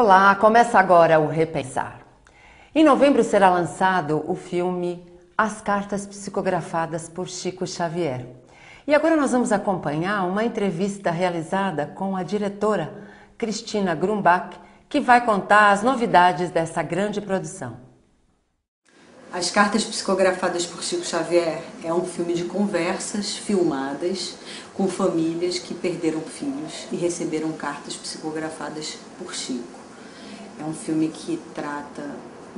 Olá, começa agora o Repensar. Em novembro será lançado o filme As Cartas Psicografadas por Chico Xavier. E agora nós vamos acompanhar uma entrevista realizada com a diretora Cristina Grumbach, que vai contar as novidades dessa grande produção. As Cartas Psicografadas por Chico Xavier é um filme de conversas filmadas com famílias que perderam filhos e receberam cartas psicografadas por Chico. É um filme que trata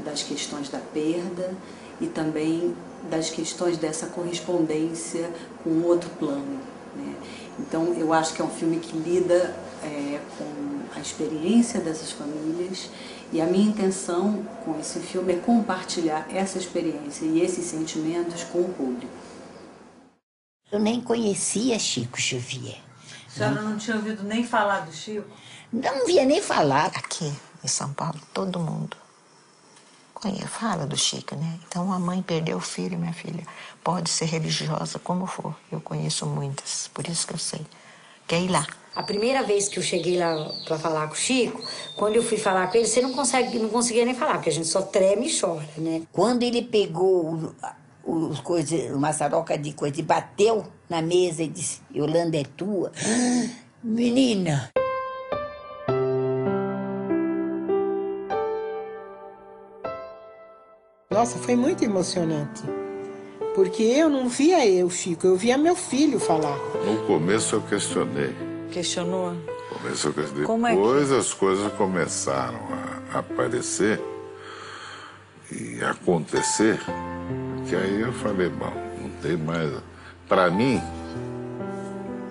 das questões da perda e também das questões dessa correspondência com outro plano, né? Então eu acho que é um filme que lida com a experiência dessas famílias, e a minha intenção com esse filme é compartilhar essa experiência e esses sentimentos com o público. Eu nem conhecia Chico Xavier. A senhora não tinha ouvido nem falar do Chico? Não via nem falar. Aqui em São Paulo, todo mundo fala do Chico, né? Então, a mãe perdeu o filho, minha filha. Pode ser religiosa, como for. Eu conheço muitas, por isso que eu sei. Quer ir lá. A primeira vez que eu cheguei lá para falar com o Chico, quando eu fui falar com ele, você não conseguia nem falar, porque a gente só treme e chora, né? Quando ele pegou uma saroca de coisa e bateu na mesa e disse: Yolanda, é tua? Menina! Nossa, foi muito emocionante, porque eu não via o Chico, eu via meu filho falar. No começo eu questionei. Questionou? No começo eu questionei. Como Depois as coisas começaram a aparecer e acontecer, que aí eu falei, bom, não tem mais... Para mim,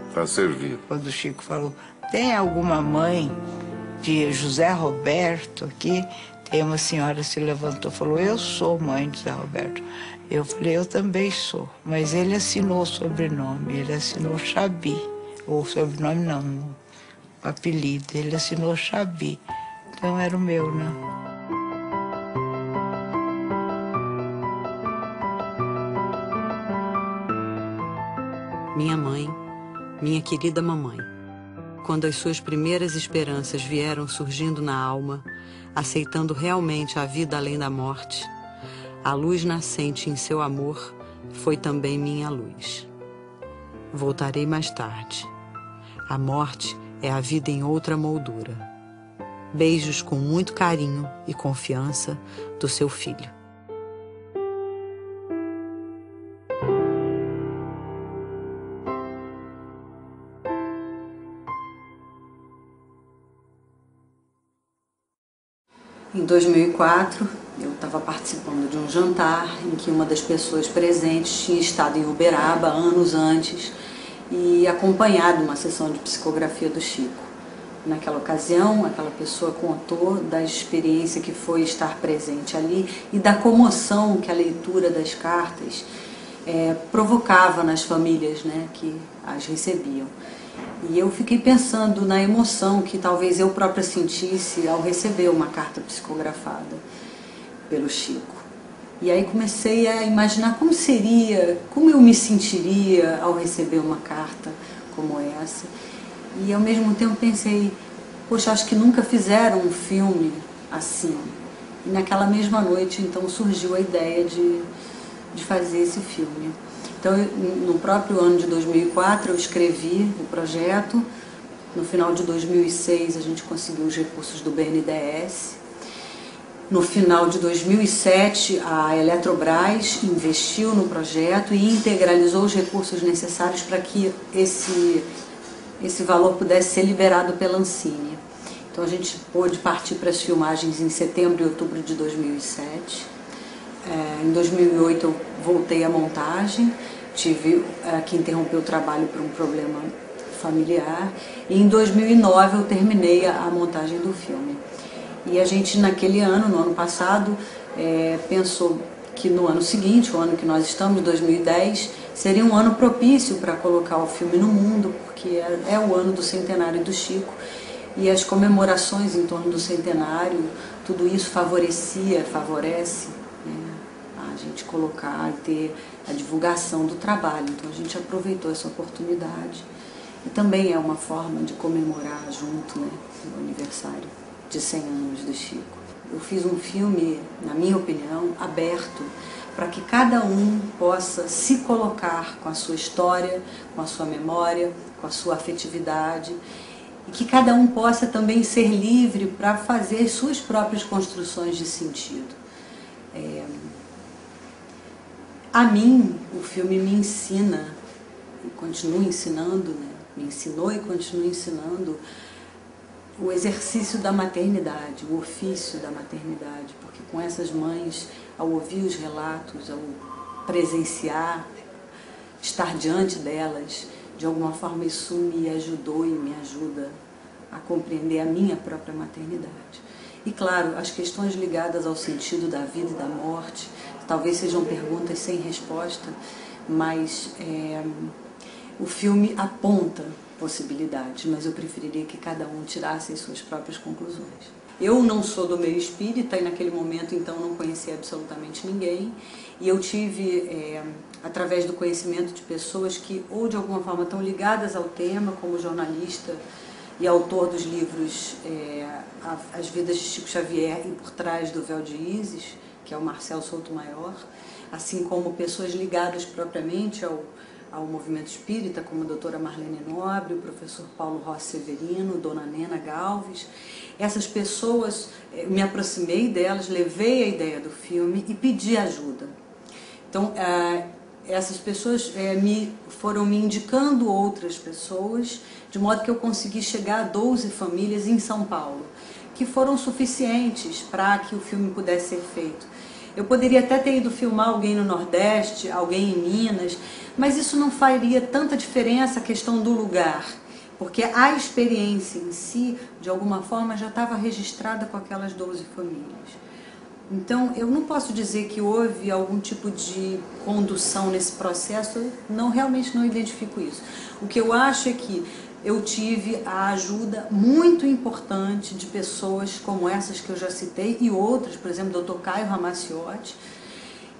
está servido. Quando o Chico falou, tem alguma mãe de José Roberto aqui? Aí uma senhora se levantou e falou, eu sou mãe de Zé Roberto. Eu falei, eu também sou. Mas ele assinou o sobrenome, ele assinou Chabi. O sobrenome não, o apelido. Ele assinou Chabi. Então era o meu, né? Minha mãe, minha querida mamãe. Quando as suas primeiras esperanças vieram surgindo na alma, aceitando realmente a vida além da morte, a luz nascente em seu amor foi também minha luz. Voltarei mais tarde. A morte é a vida em outra moldura. Beijos com muito carinho e confiança do seu filho. Em 2004, eu estava participando de um jantar em que uma das pessoas presentes tinha estado em Uberaba anos antes e acompanhado uma sessão de psicografia do Chico. Naquela ocasião, aquela pessoa contou da experiência que foi estar presente ali e da comoção que a leitura das cartas provocava nas famílias, né, que as recebiam. E eu fiquei pensando na emoção que talvez eu própria sentisse ao receber uma carta psicografada pelo Chico. E aí comecei a imaginar como seria, como eu me sentiria ao receber uma carta como essa. E ao mesmo tempo pensei, poxa, acho que nunca fizeram um filme assim. E naquela mesma noite, então, surgiu a ideia de fazer esse filme. Então, no próprio ano de 2004, eu escrevi o projeto. No final de 2006, a gente conseguiu os recursos do BNDES. No final de 2007, a Eletrobras investiu no projeto e integralizou os recursos necessários para que esse valor pudesse ser liberado pela Ancine. Então, a gente pôde partir para as filmagens em setembro e outubro de 2007. Em 2008 eu voltei à montagem, tive que interromper o trabalho por um problema familiar, e em 2009 eu terminei a montagem do filme. E a gente naquele ano, no ano passado, pensou que no ano seguinte, o ano que nós estamos, 2010, seria um ano propício para colocar o filme no mundo, porque é o ano do centenário do Chico, e as comemorações em torno do centenário, tudo isso favorece, né, a gente colocar e ter a divulgação do trabalho. Então a gente aproveitou essa oportunidade e também é uma forma de comemorar junto, né, o aniversário de 100 anos do Chico. Eu fiz um filme, na minha opinião, aberto, para que cada um possa se colocar com a sua história, com a sua memória, com a sua afetividade, e que cada um possa também ser livre para fazer suas próprias construções de sentido. A mim, o filme me ensina, e continua ensinando, né? Me ensinou e continua ensinando o exercício da maternidade, o ofício da maternidade, porque com essas mães, ao ouvir os relatos, ao presenciar, estar diante delas, de alguma forma isso me ajudou e me ajuda a compreender a minha própria maternidade. E claro, as questões ligadas ao sentido da vida e da morte, talvez sejam perguntas sem resposta, mas o filme aponta possibilidades, mas eu preferiria que cada um tirasse as suas próprias conclusões. Eu não sou do meio espírita e naquele momento então não conhecia absolutamente ninguém, e eu tive, através do conhecimento de pessoas que ou de alguma forma estão ligadas ao tema, como jornalista e autor dos livros As Vidas de Chico Xavier e Por Trás do Véu de Ísis, que é o Marcel Souto-Maior, assim como pessoas ligadas propriamente ao movimento espírita, como a doutora Marlene Nobre, o professor Paulo Rossi Severino, dona Nena Galves. Essas pessoas, me aproximei delas, levei a ideia do filme e pedi ajuda. Então, essas pessoas foram me indicando outras pessoas, de modo que eu consegui chegar a 12 famílias em São Paulo, que foram suficientes para que o filme pudesse ser feito. Eu poderia até ter ido filmar alguém no Nordeste, alguém em Minas, mas isso não faria tanta diferença, a questão do lugar, porque a experiência em si, de alguma forma, já estava registrada com aquelas 12 famílias. Então, eu não posso dizer que houve algum tipo de condução nesse processo, eu realmente não identifico isso. O que eu acho é que eu tive a ajuda muito importante de pessoas como essas que eu já citei e outras, por exemplo, o Dr. Caio Ramaciotti,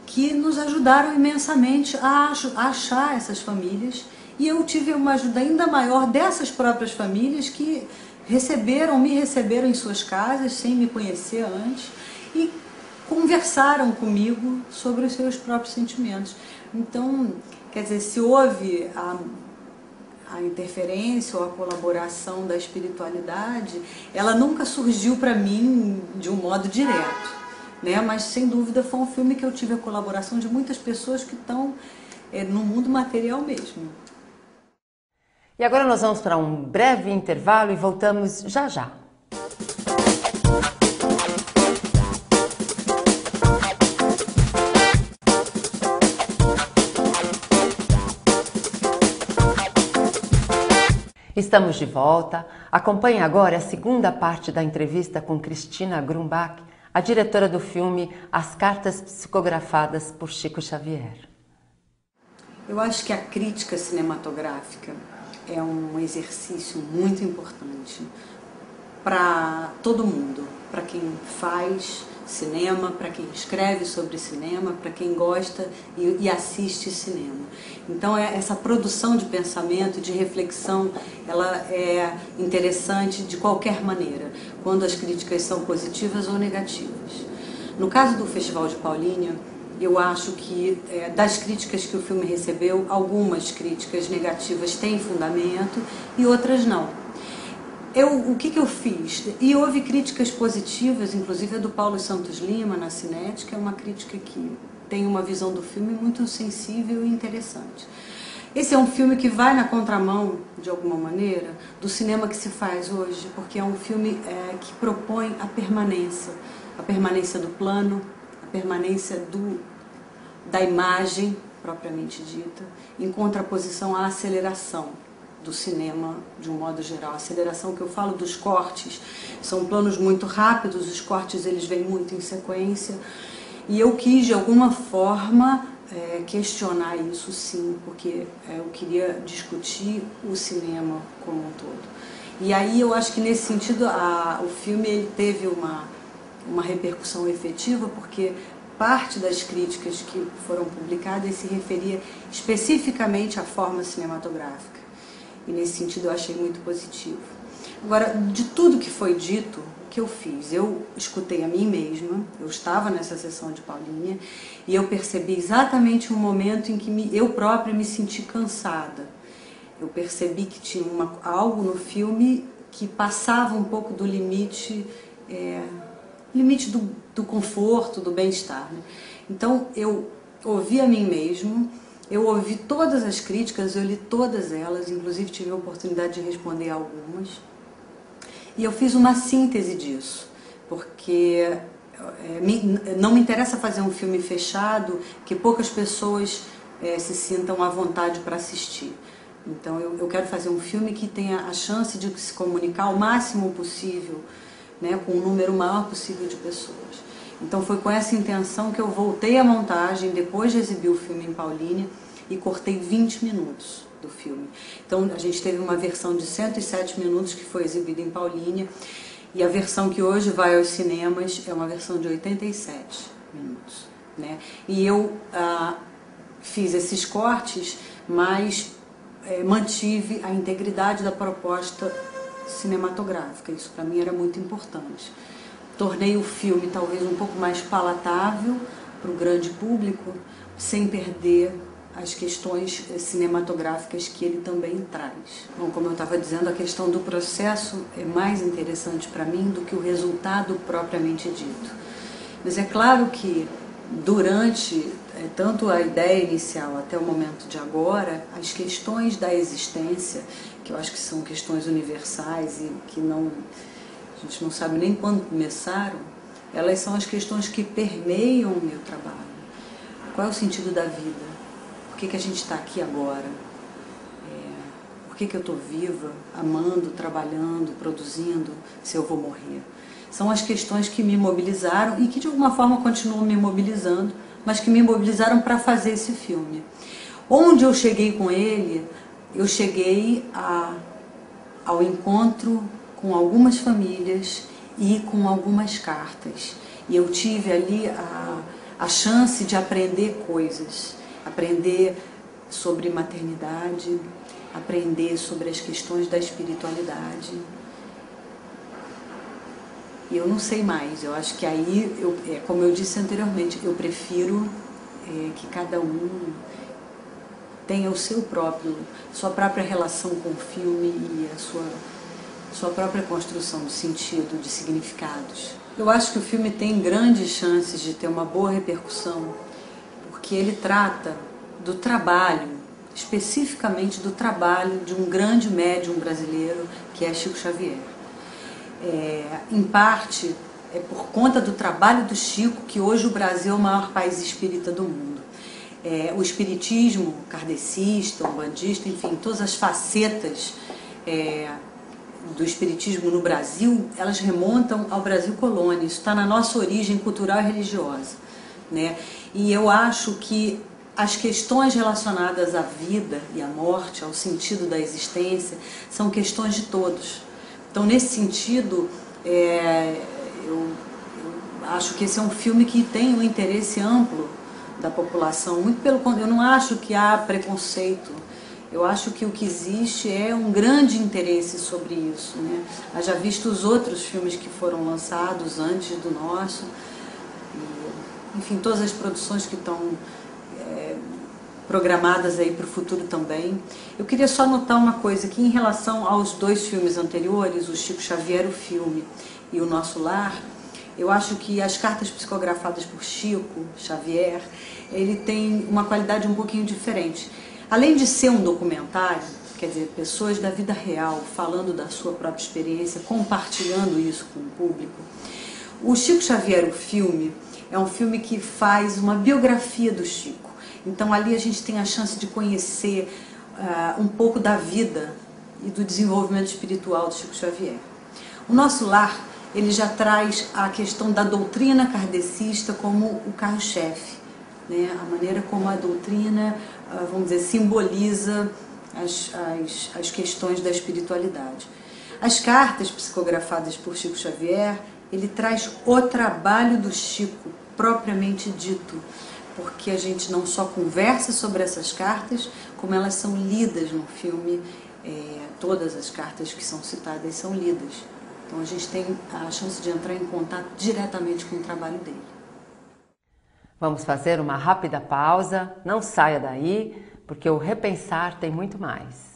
que nos ajudaram imensamente a achar essas famílias, e eu tive uma ajuda ainda maior dessas próprias famílias que me receberam em suas casas sem me conhecer antes e conversaram comigo sobre os seus próprios sentimentos. Então, quer dizer, se houve a interferência ou a colaboração da espiritualidade, ela nunca surgiu para mim de um modo direto, né? Mas sem dúvida foi um filme que eu tive a colaboração de muitas pessoas que estão no mundo material mesmo. E agora nós vamos para um breve intervalo e voltamos já já. Estamos de volta. Acompanhe agora a segunda parte da entrevista com Cristina Grumbach, a diretora do filme As Cartas Psicografadas por Chico Xavier. Eu acho que a crítica cinematográfica é um exercício muito importante para todo mundo, para quem faz cinema, para quem escreve sobre cinema, para quem gosta e assiste cinema. Então essa produção de pensamento, de reflexão, ela é interessante de qualquer maneira, quando as críticas são positivas ou negativas. No caso do Festival de Paulínia, eu acho que das críticas que o filme recebeu, algumas críticas negativas têm fundamento e outras não. O que eu fiz? E houve críticas positivas, inclusive a do Paulo Santos Lima, na Cinética, é uma crítica que tem uma visão do filme muito sensível e interessante. Esse é um filme que vai na contramão, de alguma maneira, do cinema que se faz hoje, porque é um filme que propõe a permanência do plano, a permanência da imagem, propriamente dita, em contraposição à aceleração do cinema, de um modo geral. A aceleração que eu falo dos cortes, são planos muito rápidos, os cortes eles vêm muito em sequência, e eu quis, de alguma forma, questionar isso sim, porque eu queria discutir o cinema como um todo. E aí eu acho que nesse sentido o filme ele teve uma repercussão efetiva, porque parte das críticas que foram publicadas se referia especificamente à forma cinematográfica. E nesse sentido eu achei muito positivo. Agora, de tudo que foi dito, que eu fiz? Eu escutei a mim mesma, eu estava nessa sessão de Paulinha, e eu percebi exatamente um momento em que eu própria me senti cansada. Eu percebi que tinha algo no filme que passava um pouco do limite, do conforto, do bem-estar, né? Então eu ouvi a mim mesmo, eu ouvi todas as críticas, eu li todas elas, inclusive tive a oportunidade de responder algumas, e eu fiz uma síntese disso, porque não me interessa fazer um filme fechado que poucas pessoas se sintam à vontade para assistir. Então eu quero fazer um filme que tenha a chance de se comunicar o máximo possível, né, com um número maior possível de pessoas. Então foi com essa intenção que eu voltei à montagem, depois de exibir o filme em Paulínia, e cortei 20 minutos do filme. Então a gente teve uma versão de 107 minutos que foi exibida em Paulínia, e a versão que hoje vai aos cinemas é uma versão de 87 minutos, né? E eu fiz esses cortes, mas mantive a integridade da proposta cinematográfica. Isso para mim era muito importante. Tornei o filme talvez um pouco mais palatável para o grande público, sem perder as questões cinematográficas que ele também traz. Bom, como eu estava dizendo, a questão do processo é mais interessante para mim do que o resultado propriamente dito. Mas é claro que durante tanto a ideia inicial até o momento de agora, as questões da existência, que eu acho que são questões universais e que a gente não sabe nem quando começaram, elas são as questões que permeiam o meu trabalho. Qual é o sentido da vida? Por que a gente está aqui agora? Por que eu estou viva, amando, trabalhando, produzindo, se eu vou morrer? São as questões que me mobilizaram e que de alguma forma continuam me mobilizando, mas que me mobilizaram para fazer esse filme. Onde eu cheguei com ele, eu cheguei ao encontro com algumas famílias e com algumas cartas. E eu tive ali a chance de aprender coisas, aprender sobre maternidade, aprender sobre as questões da espiritualidade. E eu não sei mais, eu acho que aí, como eu disse anteriormente, eu prefiro que cada um tenha sua própria relação com o filme e a sua própria construção de sentido, de significados. Eu acho que o filme tem grandes chances de ter uma boa repercussão, porque ele trata do trabalho, especificamente do trabalho de um grande médium brasileiro, que é Chico Xavier. Em parte, é por conta do trabalho do Chico que hoje o Brasil é o maior país espírita do mundo. O espiritismo kardecista, umbandista, enfim, todas as facetas do espiritismo no Brasil, elas remontam ao Brasil colônia. Isso está na nossa origem cultural e religiosa, né? E eu acho que as questões relacionadas à vida e à morte, ao sentido da existência, são questões de todos. Então, nesse sentido, eu acho que esse é um filme que tem um interesse amplo da população. Muito pelo contrário, eu não acho que há preconceito. Eu acho que o que existe é um grande interesse sobre isso, né? Haja visto os outros filmes que foram lançados antes do nosso, e, enfim, todas as produções que estão programadas aí para o futuro também. Eu queria só notar uma coisa, que em relação aos dois filmes anteriores, o Chico Xavier, o filme, e o Nosso Lar, eu acho que as cartas psicografadas por Chico Xavier, ele tem uma qualidade um pouquinho diferente. Além de ser um documentário, quer dizer, pessoas da vida real falando da sua própria experiência, compartilhando isso com o público, o Chico Xavier, o filme, é um filme que faz uma biografia do Chico. Então ali a gente tem a chance de conhecer um pouco da vida e do desenvolvimento espiritual do Chico Xavier. O Nosso Lar, ele já traz a questão da doutrina kardecista como o carro-chefe, né? A maneira como a doutrina, vamos dizer, simboliza as questões da espiritualidade. As cartas psicografadas por Chico Xavier, ele traz o trabalho do Chico propriamente dito, porque a gente não só conversa sobre essas cartas, como elas são lidas no filme. Todas as cartas que são citadas são lidas Então a gente tem a chance de entrar em contato diretamente com o trabalho dele. Vamos fazer uma rápida pausa, não saia daí, porque o Repensar tem muito mais.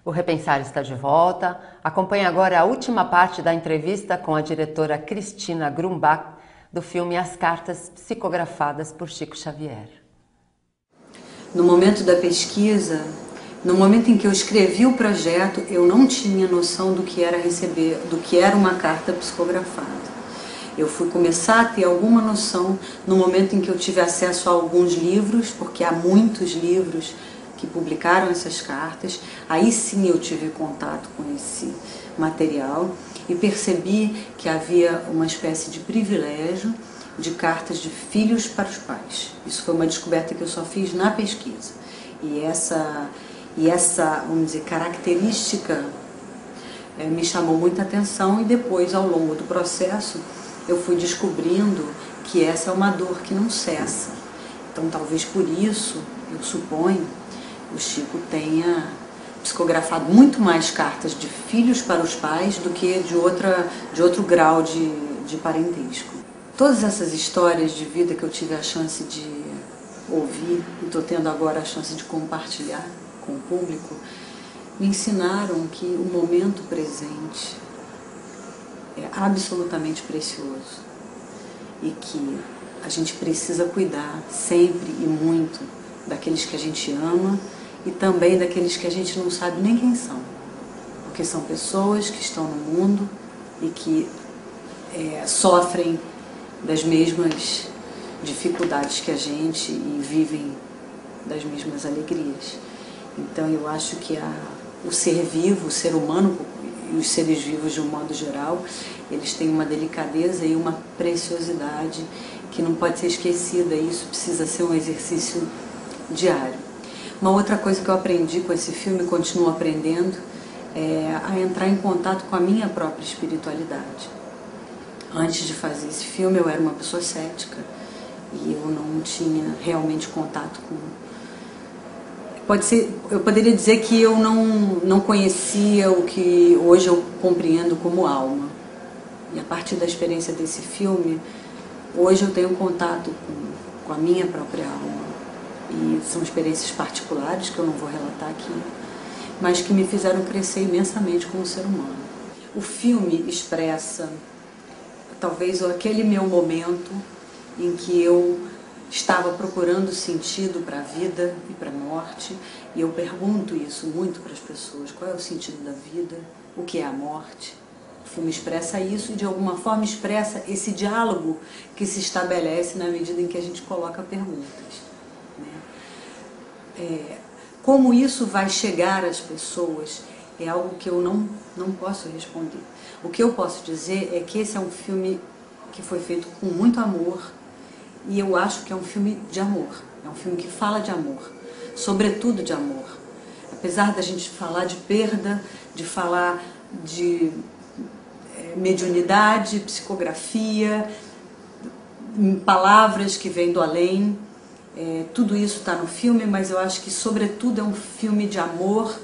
O Repensar está de volta. Acompanhe agora a última parte da entrevista com a diretora Cristina Grumbach, do filme As Cartas Psicografadas por Chico Xavier. No momento da pesquisa, no momento em que eu escrevi o projeto, eu não tinha noção do que era receber, do que era uma carta psicografada. Eu fui começar a ter alguma noção no momento em que eu tive acesso a alguns livros, porque há muitos livros que publicaram essas cartas. Aí sim eu tive contato com esse material e percebi que havia uma espécie de privilégio de cartas de filhos para os pais. Isso foi uma descoberta que eu só fiz na pesquisa. E essa, vamos dizer, característica me chamou muita atenção, e depois, ao longo do processo, eu fui descobrindo que essa é uma dor que não cessa. Então, talvez por isso, eu suponho, o Chico tenha psicografado muito mais cartas de filhos para os pais do que de outro grau de parentesco. Todas essas histórias de vida que eu tive a chance de ouvir e estou tendo agora a chance de compartilhar com o público, me ensinaram que o momento presente é absolutamente precioso e que a gente precisa cuidar sempre e muito daqueles que a gente ama e também daqueles que a gente não sabe nem quem são, porque são pessoas que estão no mundo e que sofrem das mesmas dificuldades que a gente e vivem das mesmas alegrias. Então eu acho que o ser vivo, o ser humano e os seres vivos de um modo geral, eles têm uma delicadeza e uma preciosidade que não pode ser esquecida, e isso precisa ser um exercício diário. Uma outra coisa que eu aprendi com esse filme, continuo aprendendo, é a entrar em contato com a minha própria espiritualidade. Antes de fazer esse filme, eu era uma pessoa cética e eu não tinha realmente contato com... eu poderia dizer que eu não conhecia o que hoje eu compreendo como alma. E a partir da experiência desse filme, hoje eu tenho contato com a minha própria alma. E são experiências particulares que eu não vou relatar aqui, mas que me fizeram crescer imensamente como ser humano. O filme expressa talvez aquele meu momento em que eu estava procurando sentido para a vida e para a morte, e eu pergunto isso muito para as pessoas: qual é o sentido da vida? O que é a morte? O filme expressa isso e de alguma forma expressa esse diálogo que se estabelece na medida em que a gente coloca perguntas. Como isso vai chegar às pessoas é algo que eu não posso responder. O que eu posso dizer é que esse é um filme que foi feito com muito amor, e eu acho que é um filme de amor. É um filme que fala de amor, sobretudo de amor. Apesar da gente falar de perda, de falar de mediunidade, psicografia, palavras que vêm do além, tudo isso está no filme, mas eu acho que sobretudo é um filme de amor,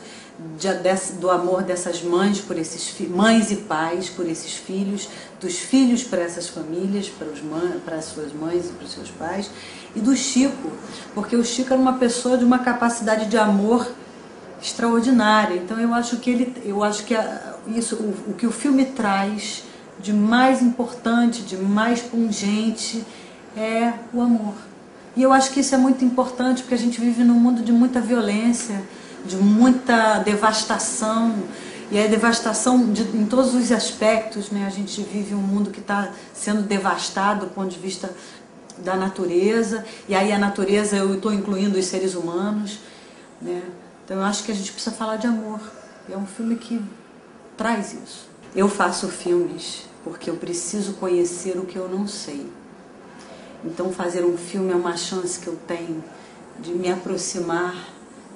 do amor dessas mães por esses mães e pais por esses filhos, dos filhos para essas famílias, para as suas mães e para os seus pais, e do Chico, porque o Chico era uma pessoa de uma capacidade de amor extraordinária. Então eu acho que o que o filme traz de mais importante, de mais pungente, é o amor. E eu acho que isso é muito importante, porque a gente vive num mundo de muita violência, de muita devastação, e é devastação em todos os aspectos, né? A gente vive um mundo que está sendo devastado do ponto de vista da natureza, e aí a natureza eu estou incluindo os seres humanos, né? Então eu acho que a gente precisa falar de amor. É um filme que traz isso. Eu faço filmes porque eu preciso conhecer o que eu não sei. Então fazer um filme é uma chance que eu tenho de me aproximar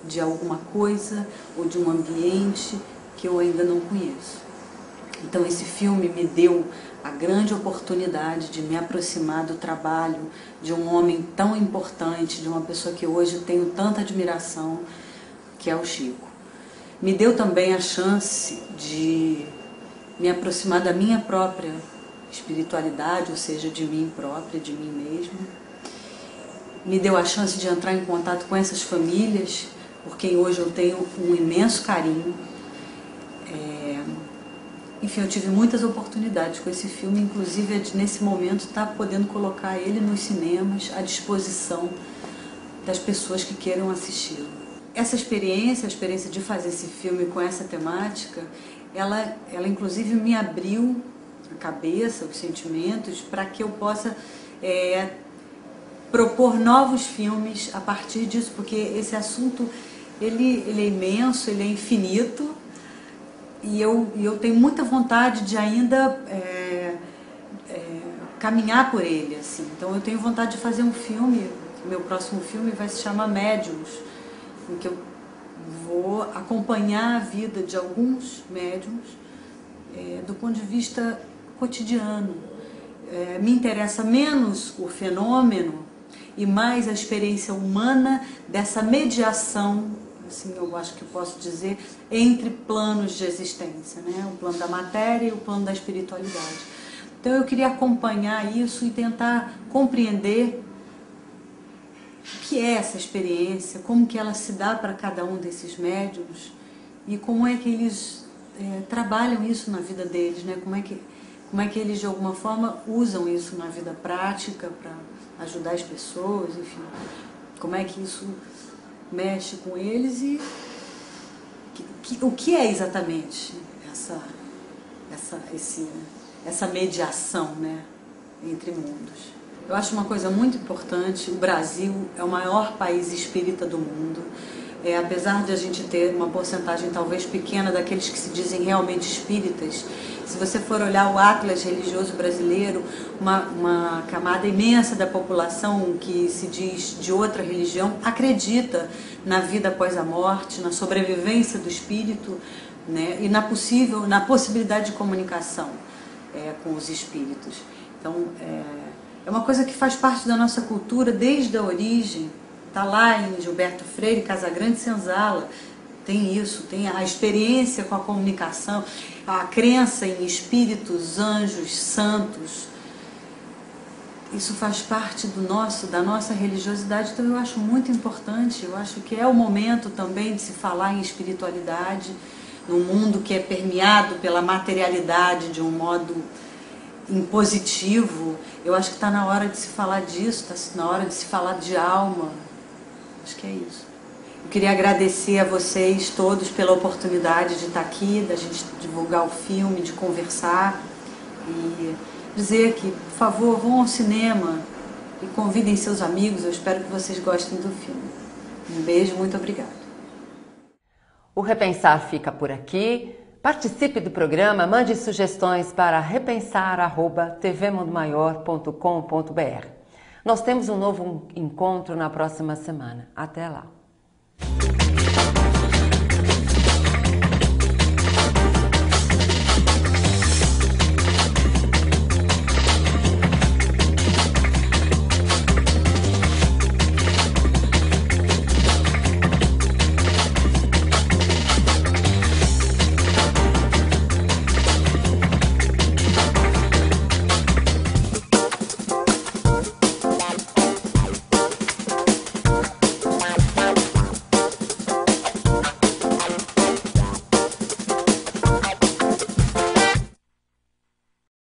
de alguma coisa ou de um ambiente que eu ainda não conheço. Então esse filme me deu a grande oportunidade de me aproximar do trabalho de um homem tão importante, de uma pessoa que hoje tenho tanta admiração, que é o Chico. Me deu também a chance de me aproximar da minha própria espiritualidade, ou seja, de mim própria, de mim mesma. Me deu a chance de entrar em contato com essas famílias, por quem hoje eu tenho um imenso carinho. Enfim, eu tive muitas oportunidades com esse filme, inclusive nesse momento estar podendo colocar ele nos cinemas à disposição das pessoas que queiram assisti-lo. Essa experiência, a experiência de fazer esse filme com essa temática, ela inclusive me abriu a cabeça, os sentimentos, para que eu possa propor novos filmes a partir disso, porque esse assunto ele é imenso, ele é infinito, e eu tenho muita vontade de ainda caminhar por ele, assim. Então eu tenho vontade de fazer um filme, meu próximo filme vai se chamar Médiuns, em que eu vou acompanhar a vida de alguns médiuns do ponto de vista cotidiano. Me interessa menos o fenômeno e mais a experiência humana dessa mediação, assim eu acho que eu posso dizer, entre planos de existência, né? O plano da matéria e o plano da espiritualidade. Então eu queria acompanhar isso e tentar compreender o que é essa experiência, como que ela se dá para cada um desses médiuns e como é que eles trabalham isso na vida deles, né? Como é que eles de alguma forma usam isso na vida prática para ajudar as pessoas, enfim, como é que isso mexe com eles e o que é exatamente essa mediação, né, entre mundos. Eu acho uma coisa muito importante, o Brasil é o maior país espírita do mundo, apesar de a gente ter uma porcentagem talvez pequena daqueles que se dizem realmente espíritas, se você for olhar o Atlas Religioso Brasileiro, uma camada imensa da população que se diz de outra religião acredita na vida após a morte, na sobrevivência do espírito, né, e na possibilidade de comunicação com os espíritos. Então, é uma coisa que faz parte da nossa cultura desde a origem. Está lá em Gilberto Freire, Casagrande Senzala, tem isso, tem a experiência com a comunicação, a crença em espíritos, anjos, santos. Isso faz parte da nossa religiosidade, então eu acho muito importante, eu acho que é o momento também de se falar em espiritualidade, num mundo que é permeado pela materialidade de um modo impositivo. Eu acho que está na hora de se falar disso, está na hora de se falar de alma. Acho que é isso. Eu queria agradecer a vocês todos pela oportunidade de estar aqui, da gente divulgar o filme, de conversar e dizer que, por favor, vão ao cinema e convidem seus amigos. Eu espero que vocês gostem do filme. Um beijo, muito obrigada. O Repensar fica por aqui. Participe do programa, mande sugestões para repensar@tvmundomaior.com.br. Nós temos um novo encontro na próxima semana. Até lá!